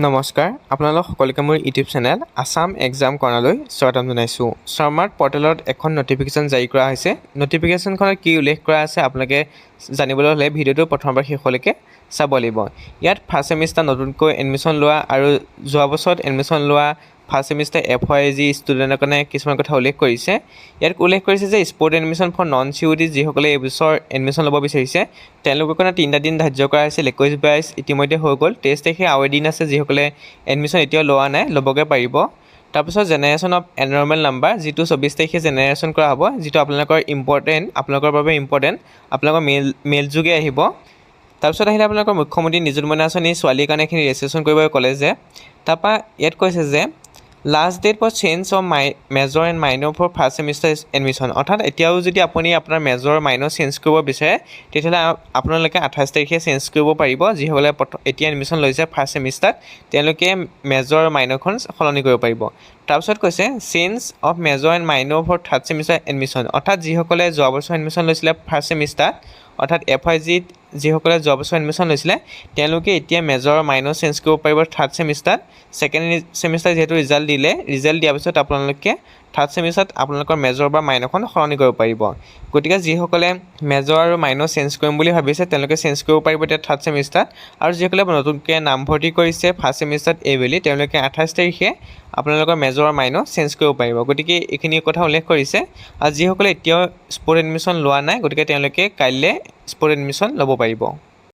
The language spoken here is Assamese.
নমস্কাৰ আপোনালোক সকলোকে মোৰ ইউটিউব চেনেল আসাম এক্সাম কৰ্ণাৰলৈ স্বাগতম জনাইছোঁ। স্মাৰ্ট পৰ্টেলত এখন নটিফিকেশ্যন জাৰি কৰা হৈছে। নটিফিকেশ্যনখনত কি উল্লেখ কৰা আছে আপোনালোকে জানিবলৈ হ'লে ভিডিঅ'টো প্ৰথমৰ পৰা শেষলৈকে চাব লাগিব। ইয়াত ফাৰ্ষ্ট ছেমিষ্টাৰ নতুনকৈ এডমিশ্যন লোৱা আৰু যোৱা বছৰত এডমিশ্যন লোৱা ফাৰ্ষ্ট ছেমিষ্টাৰ FYG ষ্টুডেণ্টৰ কাৰণে কিছুমান কথা উল্লেখ কৰিছে। ইয়াত উল্লেখ কৰিছে যে spot admission for non COT যিসকলে এইবছৰ এডমিশ্যন ল'ব বিচাৰিছে তেওঁলোকৰ কাৰণে 3টা দিন ধাৰ্য কৰা হৈছিল। 21-22 ইতিমধ্যে হৈ গ'ল। 23 তাৰিখে আৰু এদিন আছে যিসকলে এডমিশ্যন এতিয়াও লোৱা নাই ল'বগৈ পাৰিব। তাৰপিছত জেনেৰেশ্যন অফ এনৰলমেণ্ট নাম্বাৰ যিটো 24 তাৰিখে জেনেৰেশ্যন কৰা হ'ব, যিটো আপোনালোকৰ বাবে ইম্পৰ্টেণ্ট আপোনালোকৰ মেইল যোগে আহিব। তাৰপিছত আহিলে আপোনালোকৰ মুখ্যমন্ত্ৰী নিযুত মইনা আঁচনি ছোৱালীৰ কাৰণে এইখিনি ৰেজিষ্ট্ৰেশ্যন কৰিব ক'লে যে তাৰপৰা ইয়াত কৈছে যে last date for change of major and minor for first semester admission, অৰ্থাৎ এতিয়াও যদি আপুনি আপোনাৰ মেজৰ মাইনৰ চেঞ্জ কৰিব বিচাৰে তেতিয়াহ'লে আপোনালোকে 28 তাৰিখে চেঞ্জ কৰিব পাৰিব। যিসকলে এতিয়া এডমিশ্যন লৈছে ফাৰ্ষ্ট ছেমিষ্টাৰত তেওঁলোকে মেজৰ মাইনৰখন সলনি কৰিব পাৰিব। তাৰপিছত কৈছে change of major and minor for third semester admission, অৰ্থাৎ যিসকলে যোৱা বছৰ এডমিশ্যন লৈছিলে ফাৰ্ষ্ট ছেমিষ্টাৰত অৰ্থাৎ FYGত যিসকলে যোৱা বছৰ এডমিশ্যন লৈছিলে তেওঁলোকে এতিয়া মেজৰ মাইনৰ চেঞ্জ কৰিব পাৰিব থাৰ্ড ছেমিষ্টাৰত। ছেকেণ্ড ছেমিষ্টাৰ যিহেতু ৰিজাল্ট দিয়াৰ পিছত আপোনালোকে থাৰ্ড ছেমিষ্টাৰত আপোনালোকৰ মেজৰ বা মাইনৰখন সলনি কৰিব পাৰিব। গতিকে যিসকলে মেজৰ আৰু মাইনৰ চেঞ্জ কৰিম বুলি ভাবিছে তেওঁলোকে চেঞ্জ কৰিব পাৰিব এতিয়া থাৰ্ড ছেমিষ্টাৰত। আৰু যিসকলে নতুনকৈ নামভৰ্তি কৰিছে ফাৰ্ষ্ট ছেমিষ্টাৰত এইবেলি তেওঁলোকে 28 তাৰিখে আপোনালোকৰ মেজৰ আৰু মাইনৰ চেঞ্জ কৰিব পাৰিব। গতিকে এইখিনি কথা উল্লেখ কৰিছে। আৰু যিসকলে এতিয়াও স্পৰ্ট এডমিশ্যন লোৱা নাই গতিকে তেওঁলোকে কাইলৈ স্পৰ্ট এডমিশ্যন ল'ব পাৰিব।